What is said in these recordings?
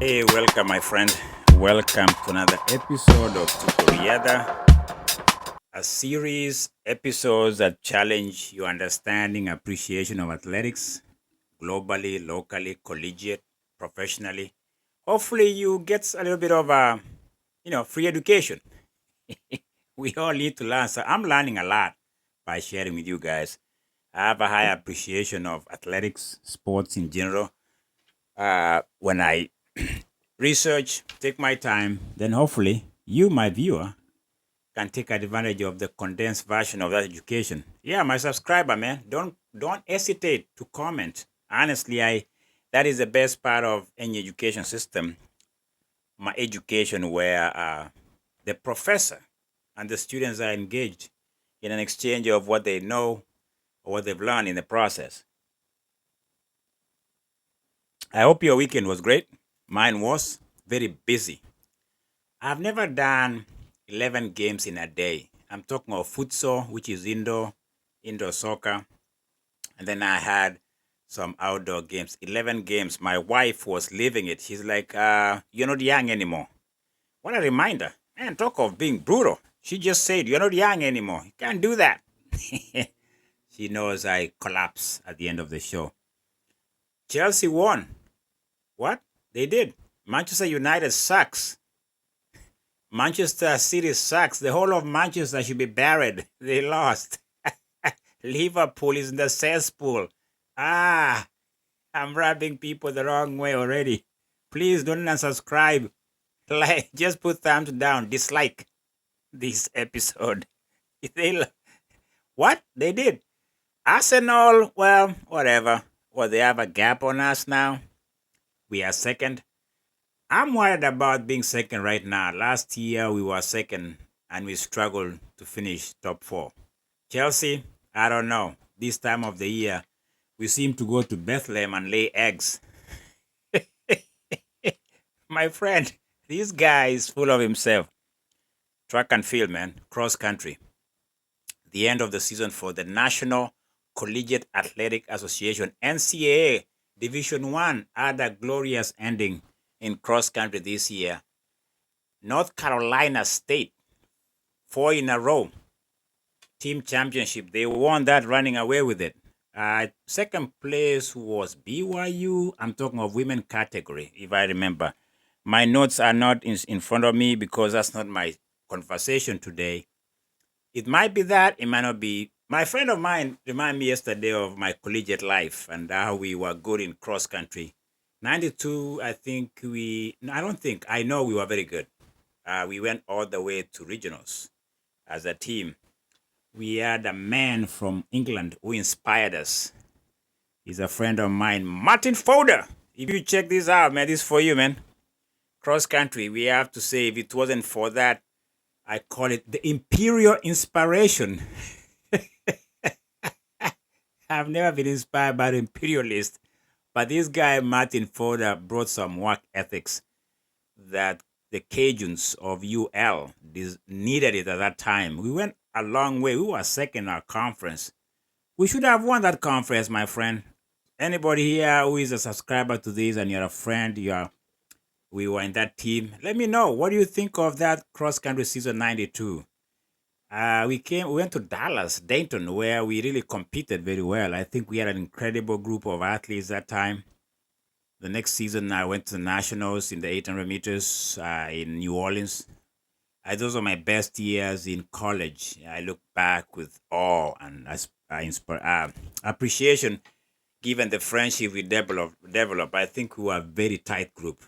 Hey, welcome, my friend. Welcome to another episode of Tutoriada, a series episodes that challenge your understanding, appreciation of athletics, globally, locally, collegiate, professionally. Hopefully, you get a little bit of free education. We all need to learn. So I'm learning a lot by sharing with you guys. I have a high appreciation of athletics, sports in general. When I research, take my time, then hopefully you, my viewer, can take advantage of the condensed version of that education. Yeah, my subscriber, man, don't hesitate to comment. Honestly, I that is the best part of any education system. My education, where the professor and the students are engaged in an exchange of what they know or what they've learned in the process. I hope your weekend was great. Mine was very busy. I've never done 11 games in a day. I'm talking of futsal, which is indoor soccer. And then I had some outdoor games, 11 games. My wife was living it. She's like, you're not young anymore. What a reminder. Man, talk of being brutal. She just said, you're not young anymore. You can't do that. She knows I collapse at the end of the show. Chelsea won. What? They did. Manchester United sucks. Manchester City sucks. The whole of Manchester should be buried. They lost. Liverpool is in the cesspool. I'm rubbing people the wrong way already. Please don't unsubscribe. Like, just put thumbs down. Dislike this episode. What? They did. Arsenal, well, whatever. Well, they have a gap on us now. We are second. I'm worried about being second right now. Last year we were second and we struggled to finish top 4. Chelsea, I don't know. This time of the year, we seem to go to Bethlehem and lay eggs. My friend, this guy is full of himself. Track and field, man. Cross country. The end of the season for the National Collegiate Athletic Association, NCAA Division 1, had a glorious ending in cross country this year. North Carolina State, 4 in a row, team championship. They won that, running away with it. Second place was BYU. I'm talking of women category, if I remember. My notes are not in front of me because that's not my conversation today. It might be that, it might not be. My friend of mine reminded me yesterday of my collegiate life and how we were good in cross country. 92, I know we were very good. We went all the way to regionals as a team. We had a man from England who inspired us. He's a friend of mine, Martin Fowler. If you check this out, man, this is for you, man. Cross country, we have to say, if it wasn't for that, I call it the imperial inspiration. I've never been inspired by the imperialist, but this guy, Martin Fowler, brought some work ethics that the Cajuns of UL needed it at that time. We went a long way. We were second in our conference. We should have won that conference, my friend. Anybody here who is a subscriber to this and you're a friend, we were in that team. Let me know. What do you think of that cross-country season 92? We went to Dallas, Dayton, where we really competed very well. I think we had an incredible group of athletes that time. The next season, I went to the Nationals in the 800 meters in New Orleans. Those are my best years in college. I look back with awe and appreciation, given the friendship we developed. I think we were a very tight group.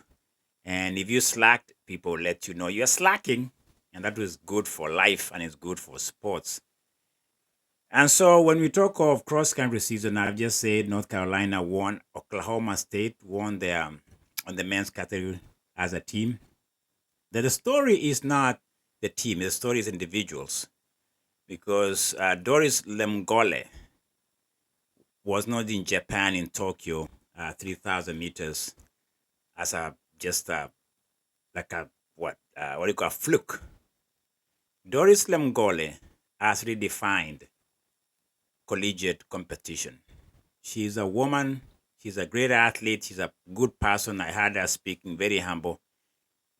And if you slacked, people let you know you're slacking. And that was good for life and it's good for sports. And so when we talk of cross-country season, I've just said North Carolina won, Oklahoma State won on the men's category as a team. The story is not the team, the story is individuals. Because Doris Lemngole was not in Japan, in Tokyo, 3,000 meters as a fluke. Doris Lemngole has redefined collegiate competition. She's a woman, She's a great athlete. She's a good person. I heard her speaking, very humble.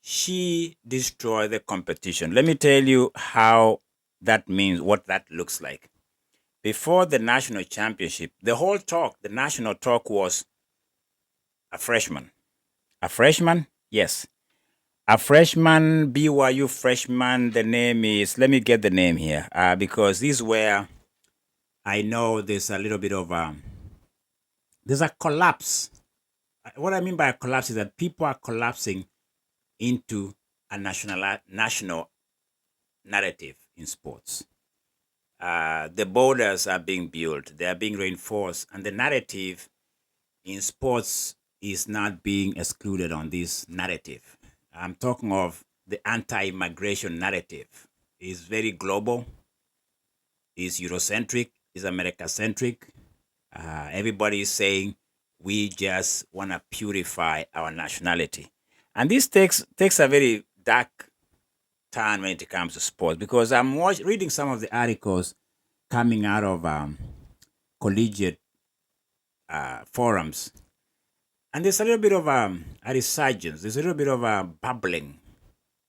She destroyed the competition. Let me tell you how that means, what that looks like. Before the national championship, the national talk was a freshman. A freshman? Yes. A freshman, BYU freshman. The name is, let me get the name here, because this is where I know there's a little bit of there's a collapse. What I mean by a collapse is that people are collapsing into a national narrative in sports. The borders are being built, they are being reinforced, and the narrative in sports is not being excluded on this narrative. I'm talking of the anti-immigration narrative. It's very global, it's Eurocentric, it's America-centric. Everybody is saying we just want to purify our nationality. And this takes a very dark turn when it comes to sports, because I'm reading some of the articles coming out of collegiate forums, and there's a little bit of a resurgence. There's a little bit of a bubbling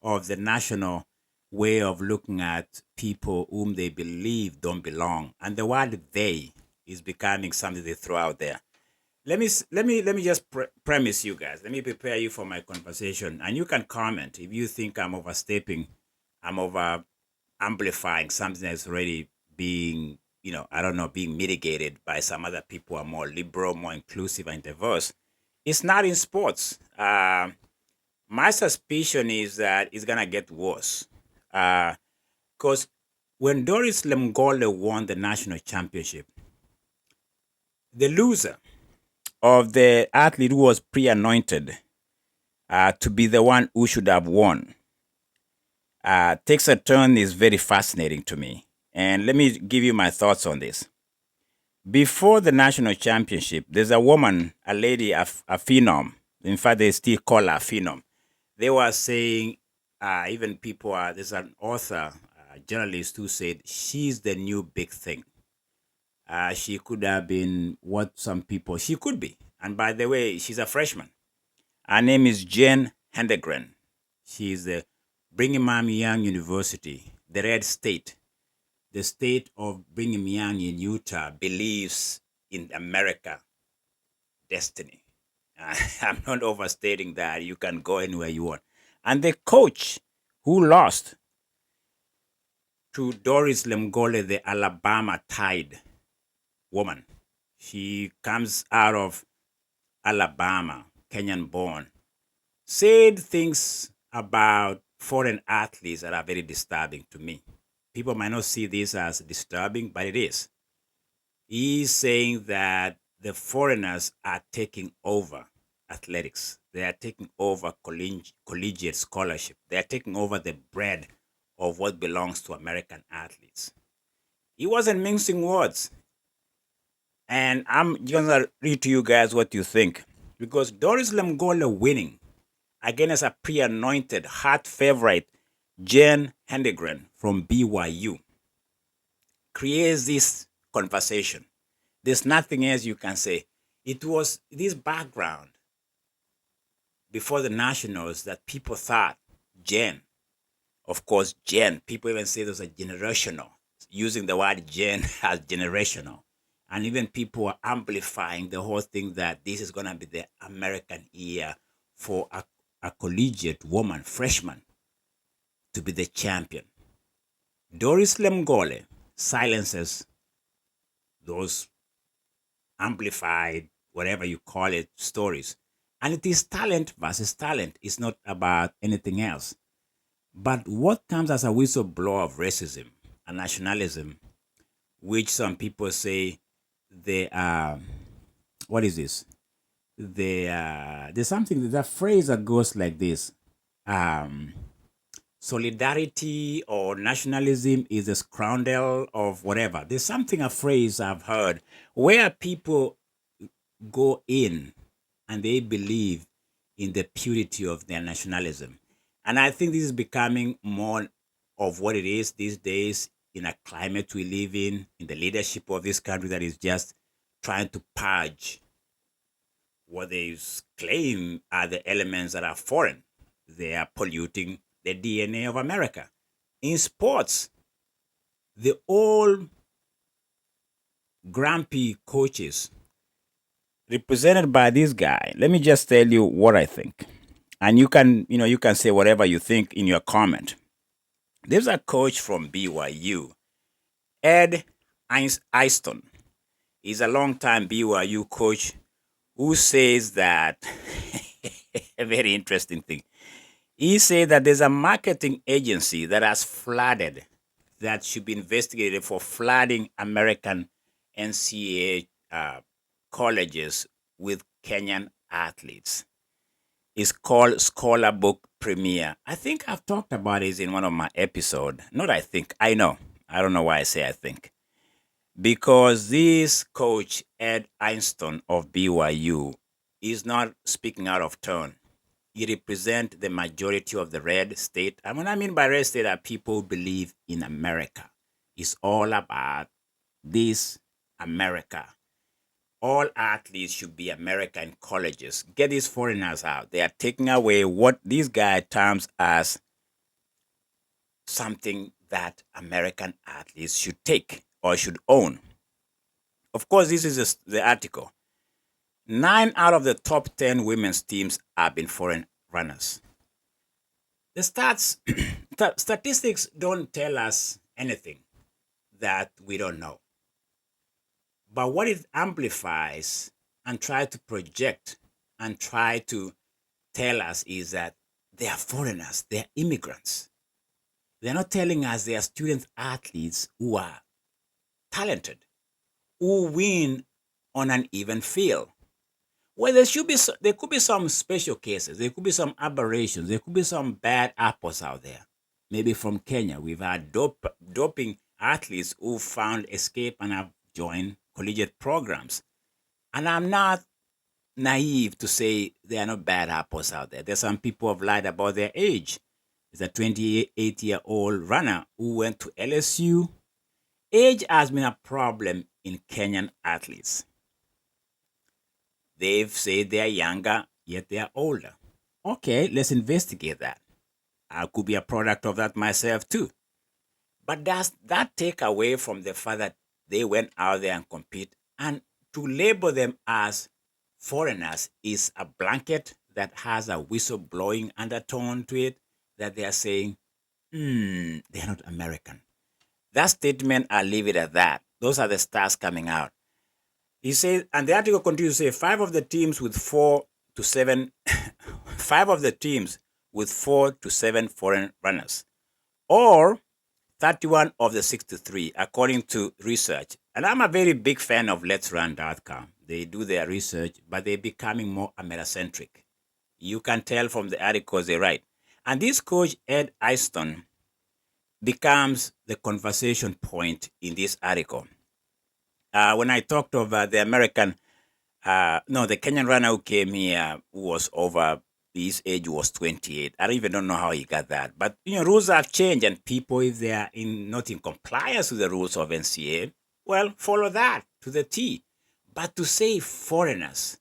of the national way of looking at people whom they believe don't belong, and the word "they" is becoming something they throw out there. Let me just premise you guys. Let me prepare you for my conversation, and you can comment if you think I'm overstepping, I'm over amplifying something that's already being, I don't know, being mitigated by some other people who are more liberal, more inclusive, and diverse. It's not in sports. My suspicion is that it's gonna get worse. Because when Doris Lemngole won the national championship, the loser of the athlete who was pre-anointed to be the one who should have won takes a turn is very fascinating to me. And let me give you my thoughts on this. Before the national championship, there's a woman, a lady, a phenom. In fact, they still call her a phenom. They were saying, even people are, there's an author, journalist who said she's the new big thing. She could have been what some people, she could be. And by the way, she's a freshman. Her name is Jane Hedengren. She's the Brigham Young University, the red state. The state of Brigham Young in Utah believes in America destiny. I'm not overstating that. You can go anywhere you want. And the coach who lost to Doris Lemngole, the Alabama Tide woman, she comes out of Alabama, Kenyan born, said things about foreign athletes that are very disturbing to me. People might not see this as disturbing, but it is. He's saying that the foreigners are taking over athletics. They are taking over collegiate scholarship. They are taking over the bread of what belongs to American athletes. He wasn't mincing words. And I'm going to read to you guys what you think. Because Doris Lemngole winning against a pre-anointed hot favorite, Jane Hedengren from BYU, creates this conversation. There's nothing else you can say. It was this background before the nationals that people thought Jane, of course, Jane, people even say there's a generational, using the word Jane as generational. And even people are amplifying the whole thing that this is going to be the American year for a collegiate woman, freshman, to be the champion. Doris Lemngole silences those amplified, whatever you call it, stories. And it is talent versus talent. It's not about anything else. But what comes as a whistleblower of racism and nationalism, which some people say they are, what is this? There's something, there's a phrase that goes like this. Solidarity or nationalism is a scoundrel of whatever. There's something, a phrase I've heard where people go in and they believe in the purity of their nationalism. And I think this is becoming more of what it is these days in a climate we live in the leadership of this country that is just trying to purge what they claim are the elements that are foreign. They are polluting the DNA of America. In sports, the old grumpy coaches represented by this guy, let me just tell you what I think. And you can say whatever you think in your comment. There's a coach from BYU, Ed Eiston. He's a longtime BYU coach who says that a very interesting thing. He said that there's a marketing agency that has flooded, that should be investigated for flooding American NCAA colleges with Kenyan athletes. It's called Scholar Book Premier. I think I've talked about it in one of my episodes. Not I think, I know. I don't know why I say I think. Because this coach, Ed Einstein of BYU, is not speaking out of turn. He represents the majority of the red state. And what I mean by red state are people who believe in America. It's all about this America. All athletes should be American colleges. Get these foreigners out. They are taking away what this guy terms as something that American athletes should take or should own. Of course, this is the article. 9 out of the top 10 women's teams have been foreign runners. The statistics don't tell us anything that we don't know. But what it amplifies and try to project and try to tell us is that they are foreigners, they are immigrants. They're not telling us they are student athletes who are talented, who win on an even field. Well, there could be some special cases. There could be some aberrations. There could be some bad apples out there. Maybe from Kenya, we've had doping athletes who found escape and have joined collegiate programs. And I'm not naive to say there are no bad apples out there. There's some people who have lied about their age. There's a 28-year-old runner who went to LSU. Age has been a problem in Kenyan athletes. They've said they are younger, yet they are older. Okay, let's investigate that. I could be a product of that myself too. But does that take away from the fact that they went out there and compete? And to label them as foreigners is a blanket that has a whistleblowing undertone to it, that they are saying, they're not American. That statement, I'll leave it at that. Those are the stars coming out. He says, and the article continues to say, 5 of the teams with 4 to 7 foreign runners, or 31 of the 63, according to research. And I'm a very big fan of Let'sRun.com. They do their research, but they're becoming more Americentric. You can tell from the articles they write. And this coach, Ed Eiston, becomes the conversation point in this article. When I talked of the Kenyan runner who came here, who was over, his age was 28. I don't know how he got that. But, rules have changed, and people, if they are not in compliance with the rules of NCAA, well, follow that to the T. But to say foreigners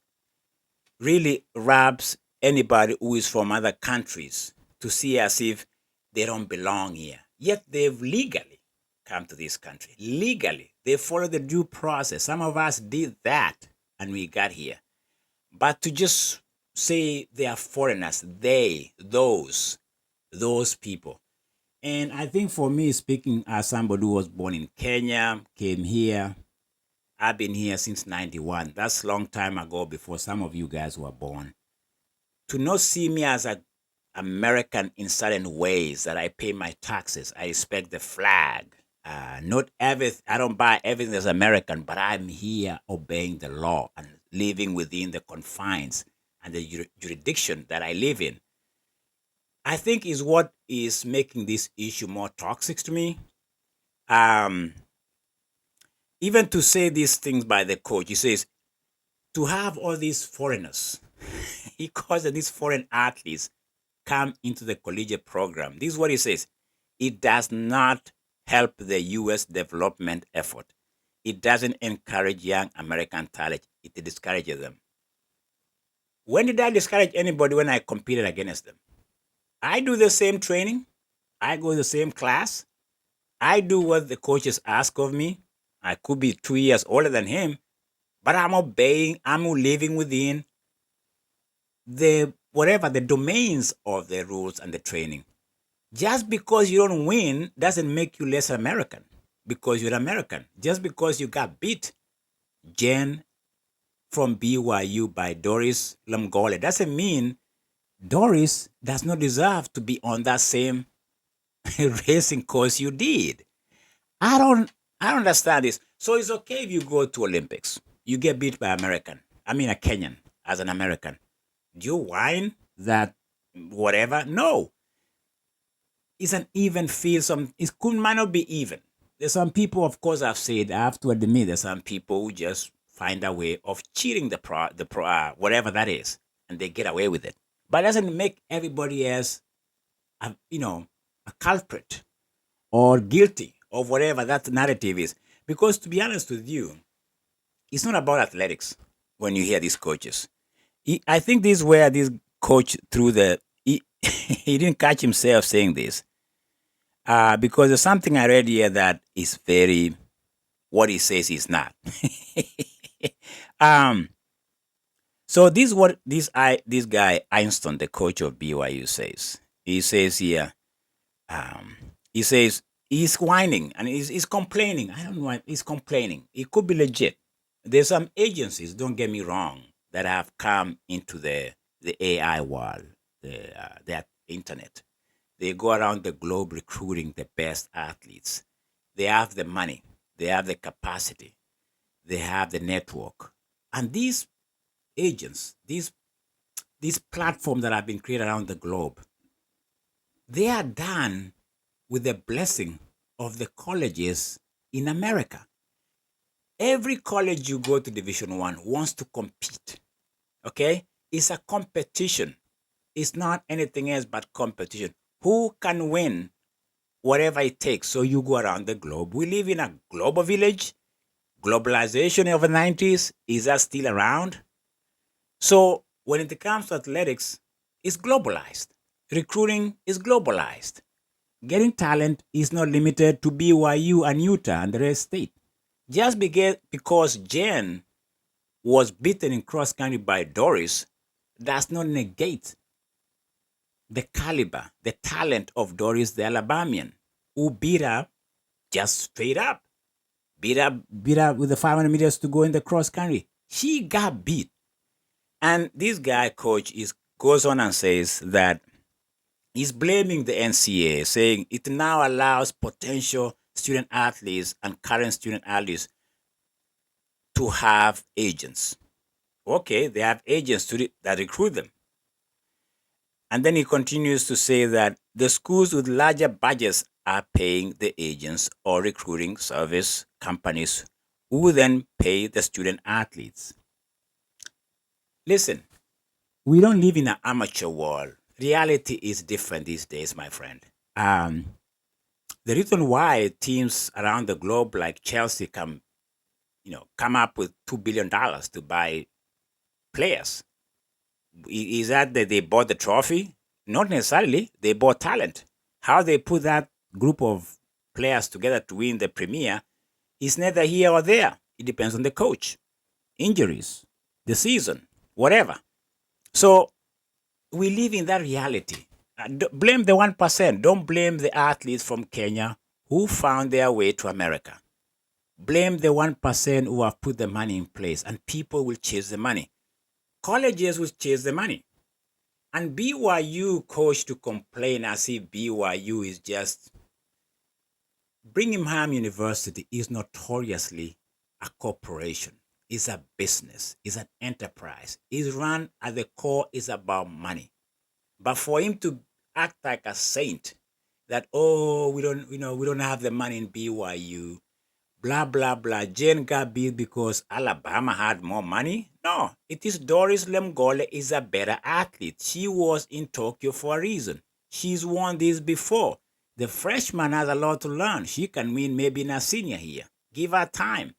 really rubs anybody who is from other countries to see as if they don't belong here. Yet they've legally come to this country. Legally. They follow the due process. Some of us did that and we got here. But to just say they are foreigners, those people. And I think for me, speaking as somebody who was born in Kenya, came here, I've been here since 91. That's a long time ago, before some of you guys were born. To not see me as an American in certain ways, that I pay my taxes, I respect the flag. Not everything, I don't buy everything that's American, but I'm here obeying the law and living within the confines and the jurisdiction that I live in. I think is what is making this issue more toxic to me. Even to say these things by the coach, he says, to have all these foreigners, he calls it these foreign athletes, come into the collegiate program. This is what he says. It does not help the U.S. development effort. It doesn't encourage young American talent. It discourages them. When did I discourage anybody when I competed against them? I do the same training. I go to the same class. I do what the coaches ask of me. I could be 2 years older than him, but I'm obeying, I'm living within the whatever the domains of the rules and the training. Just because you don't win doesn't make you less American because you're American. Just because you got beat, Jen from BYU by Doris Lemngole, doesn't mean Doris does not deserve to be on that same racing course you did. I don't understand this. So it's okay if you go to Olympics, you get beat by a Kenyan as an American. Do you whine that whatever? No. It's an even field. Might not be even. There's some people, of course, I have to admit, there's some people who just find a way of cheating whatever that is, and they get away with it. But it doesn't make everybody else, a culprit or guilty of whatever that narrative is. Because to be honest with you, it's not about athletics when you hear these coaches. I think this is where this coach he didn't catch himself saying this. Because there's something I read here that is very, what he says is not. So this is what this guy Einstein, the coach of BYU, says. He says here, he says he's whining and he's complaining. I don't know why he's complaining. It could be legit. There's some agencies, don't get me wrong, that have come into the AI world, the internet. They go around the globe recruiting the best athletes. They have the money. They have the capacity. They have the network. And these agents, these platforms that have been created around the globe, they are done with the blessing of the colleges in America. Every college you go to Division 1 wants to compete. Okay? It's a competition. It's not anything else but competition. Who can win whatever it takes? So you go around the globe. We live in a global village. Globalization of the 90s, is that still around? So when it comes to athletics, it's globalized. Recruiting is globalized. Getting talent is not limited to BYU and Utah and the rest state. Just because Jen was beaten in cross country by Doris does not negate the caliber, the talent of Doris the Alabamian, who beat her just straight up. Beat her with the 500 meters to go in the cross country. She got beat. And this guy, coach, goes on and says that he's blaming the NCAA, saying it now allows potential student athletes and current student athletes to have agents. Okay, they have agents that recruit them. And then he continues to say that the schools with larger budgets are paying the agents or recruiting service companies who then pay the student athletes. Listen, we don't live in an amateur world. Reality is different these days, my friend. The reason why teams around the globe like Chelsea come up with $2 billion to buy players, is that they bought the trophy? Not necessarily. They bought talent. How they put that group of players together to win the Premier is neither here or there. It depends on the coach, injuries, the season, whatever. So we live in that reality. Blame the 1%. Don't blame the athletes from Kenya who found their way to America. Blame the 1% who have put the money in place, and people will chase the money. Colleges will chase the money. And BYU coach to complain as if BYU is just... Brigham University is notoriously a corporation. It's a business. It's an enterprise. It's run at the core is about money. But for him to act like a saint, that we don't have the money in BYU, blah blah blah. Jane got beat because Alabama had more money. No, it is Doris Lemngole is a better athlete. She was in Tokyo for a reason. She's won this before. The freshman has a lot to learn. She can win maybe in a senior year. Give her time.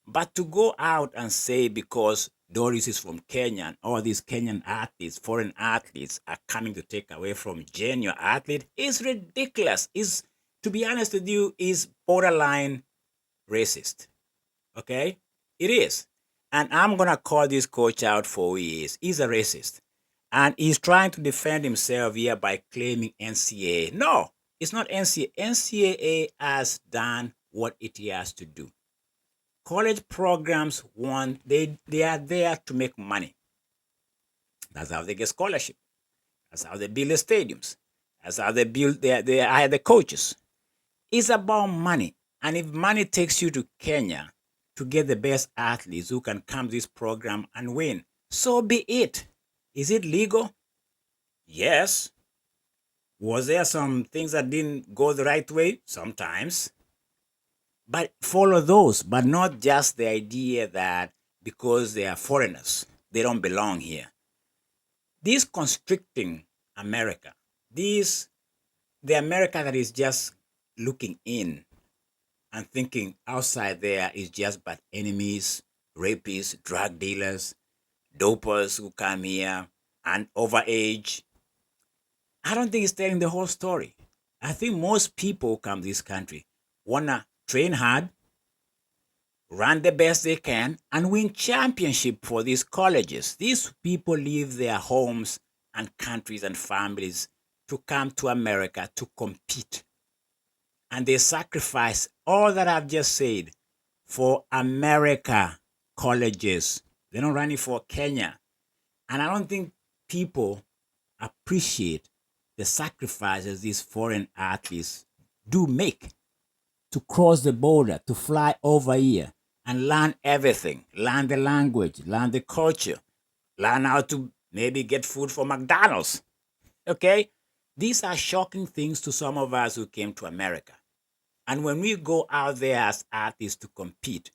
But to go out and say because Doris is from Kenya, and all these Kenyan athletes, foreign athletes, are coming to take away from Jane, your athlete, is ridiculous. Is, to be honest with you, is borderline racist. Okay? It is. And I'm going to call this coach out for who he is. He's a racist. And he's trying to defend himself here by claiming NCAA. No, it's not NCAA. NCAA has done what it has to do. College programs they are there to make money. That's how they get scholarship. That's how they build the stadiums. That's how they hire the coaches. It's about money. And if money takes you to Kenya to get the best athletes who can come to this program and win, so be it. Is it legal? Yes. Was there some things that didn't go the right way? Sometimes. But follow those, but not just the idea that because they are foreigners, they don't belong here. This constricting America, the America that is just looking in and thinking outside there is just but enemies, rapists, drug dealers, dopers who come here and overage. I don't think it's telling the whole story. I think most people who come to this country want to train hard, run the best they can, and win championship for these colleges. These people leave their homes and countries and families to come to America to compete. And they sacrifice all that I've just said for America colleges. They're not running for Kenya. And I don't think people appreciate the sacrifices these foreign athletes do make to cross the border, to fly over here and learn everything, learn the language, learn the culture, learn how to maybe get food from McDonald's. Okay? These are shocking things to some of us who came to America. And when we go out there as athletes to compete,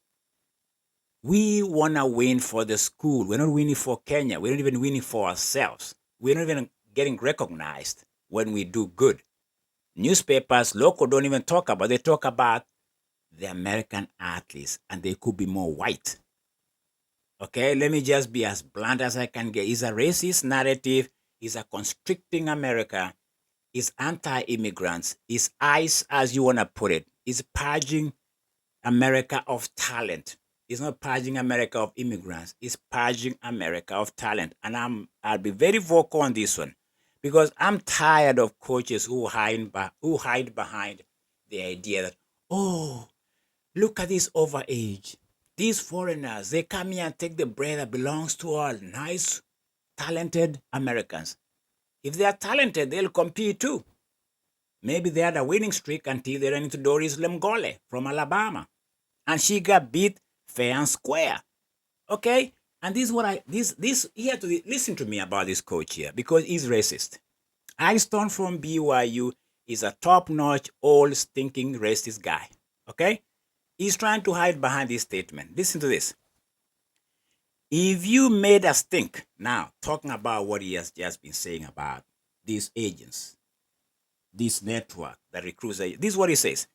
we want to win for the school. We're not winning for Kenya. We're not even winning for ourselves. We're not even getting recognized when we do good. Newspapers, local, don't even talk about. They talk about the American athletes, and they could be more white. Okay, let me just be as blunt as I can get. It's a racist narrative. It's a constricting America. It's anti-immigrants. It's ICE, as you want to put it. It's purging America of talent. It's not purging America of immigrants. It's purging America of talent. And I'll be very vocal on this one, because I'm tired of coaches who hide behind the idea that, oh, look at this overage. These foreigners, they come here and take the bread that belongs to all nice, talented Americans. If they are talented, they'll compete too. Maybe they had a winning streak until they ran into Doris Lemngole from Alabama. And she got beat fair and square. Okay? And this is what you have to listen to me about this coach here, because he's racist. Einstein from BYU is a top-notch, old, stinking, racist guy. Okay? He's trying to hide behind this statement. Listen to this. If you made us think, now, talking about what he has just been saying about these agents, this network that recruits, this is what he says.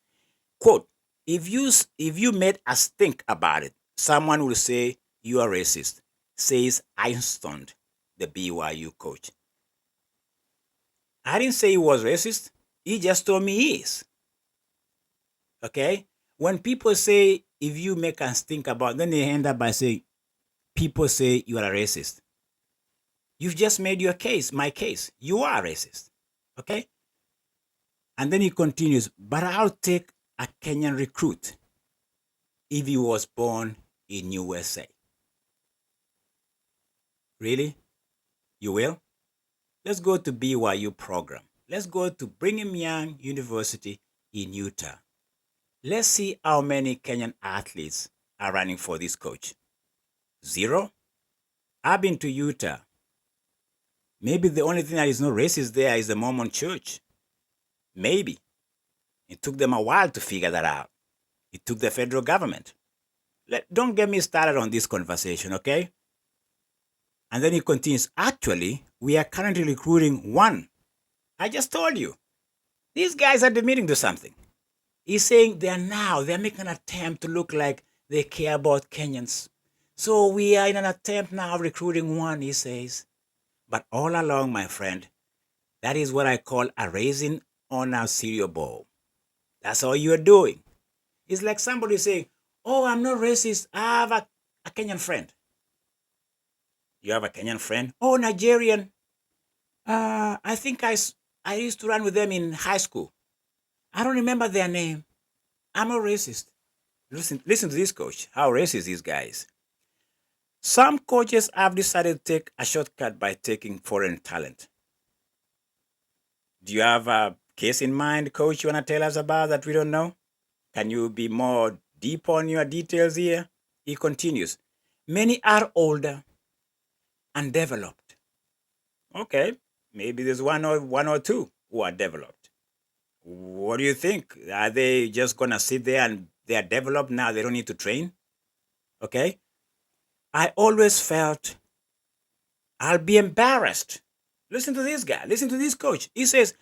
Quote, if you made us think about it, someone will say you are racist, says Einstein, the BYU coach. I didn't say he was racist. He just told me he is. Okay? When people say, if you make us think about, then they end up by saying, people say you are a racist. You've just made your case, my case. You are racist. Okay? And then he continues, but I'll take a Kenyan recruit if he was born in USA. Really? You will? Let's go to BYU program. Let's go to Brigham Young University in Utah. Let's see how many Kenyan athletes are running for this coach. 0? I've been to Utah. Maybe the only thing that is not racist there is the Mormon church. Maybe. It took them a while to figure that out. It took the federal government. Don't get me started on this conversation, okay? And then he continues, actually, we are currently recruiting 1. I just told you. These guys are admitting to something. He's saying they're making an attempt to look like they care about Kenyans. So we are in an attempt now recruiting one, he says. But all along, my friend, that is what I call a raisin on a cereal bowl. That's all you're doing. It's like somebody saying, oh, I'm not racist. I have a Kenyan friend. You have a Kenyan friend? Oh, Nigerian. I think I used to run with them in high school. I don't remember their name. I'm a racist. Listen to this coach. How racist this guy is. Some coaches have decided to take a shortcut by taking foreign talent. Do you have a case in mind, coach, you want to tell us about that we don't know? Can you be more deep on your details here? He continues. Many are older and developed. Okay, maybe there's one or two who are developed. What do you think? Are they just gonna sit there and they are developed now? They don't need to train? Okay. I always felt I'll be embarrassed. Listen to this guy. Listen to this coach. He says,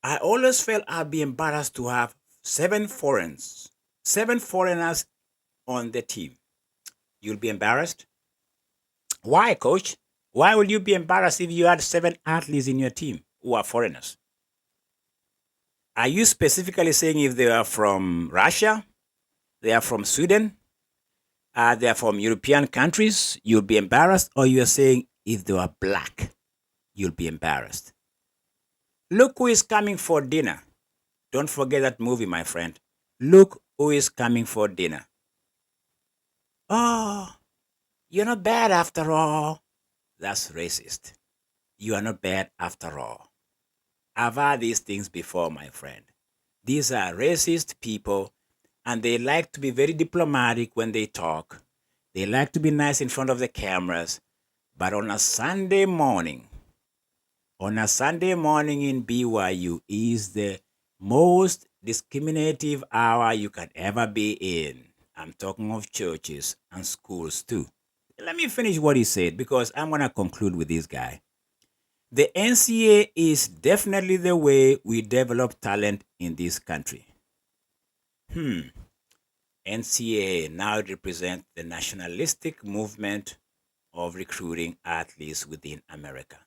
I always felt I'll be embarrassed to have seven foreigners on the team. You'll be embarrassed? Why, coach? Why will you be embarrassed if you had 7 athletes in your team who are foreigners? Are you specifically saying if they are from Russia, they are from Sweden, they are from European countries, you'll be embarrassed? Or you're saying if they are black, you'll be embarrassed? Look who is coming for dinner. Don't forget that movie, my friend. Look who is coming for dinner. Oh, you're not bad after all. That's racist. You are not bad after all. I've had these things before, my friend. These are racist people, and they like to be very diplomatic when they talk. They like to be nice in front of the cameras. But on a Sunday morning in BYU is the most discriminative hour you can ever be in. I'm talking of churches and schools too. Let me finish what he said because I'm going to conclude with this guy. The NCAA is definitely the way we develop talent in this country. NCAA now represents the nationalistic movement of recruiting athletes within America.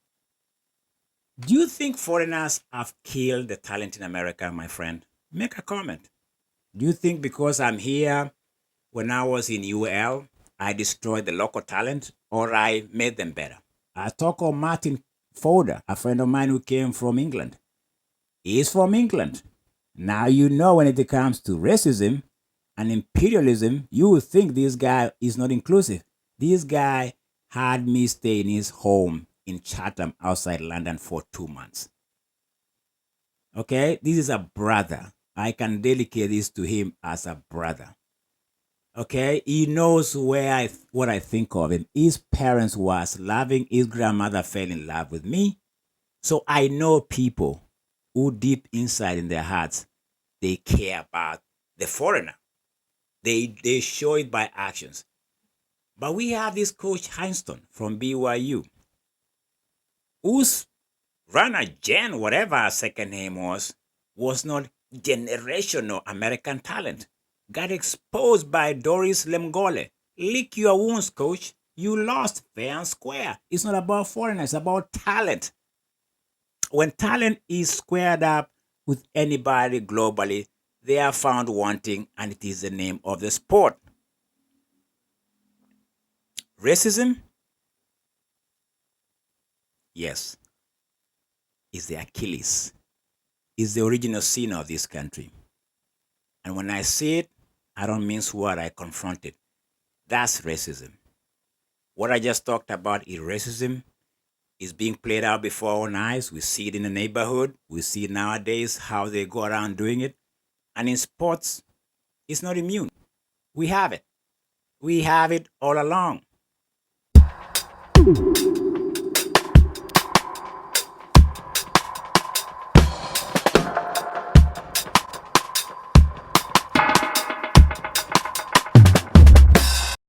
Do you think foreigners have killed the talent in America, my friend? Make a comment. Do you think because I'm here, when I was in UL, I destroyed the local talent or I made them better? I talk of Martin Fowler, a friend of mine who came from England. He's from England. Now you know when it comes to racism and imperialism, you would think this guy is not inclusive. This guy had me stay in his home in Chatham outside London for 2 months. Okay, this is a brother. I can dedicate this to him as a brother. Okay, he knows what I think of him. His parents was loving. His grandmother fell in love with me. So I know people who deep inside in their hearts, they care about the foreigner. They show it by actions. But we have this coach Heinston from BYU, whose runner Jen, whatever her second name was not generational American talent. Got exposed by Doris Lemngole. Lick your wounds, coach. You lost fair and square. It's not about foreigners, it's about talent. When talent is squared up with anybody globally, they are found wanting, and it is the name of the sport. Racism? Yes. Is the Achilles. Is the original sin of this country. And when I say it, I don't mince word, I confront it. That's racism. What I just talked about is racism is being played out before our own eyes. We see it in the neighborhood. We see it nowadays how they go around doing it. And in sports, it's not immune. We have it. We have it all along.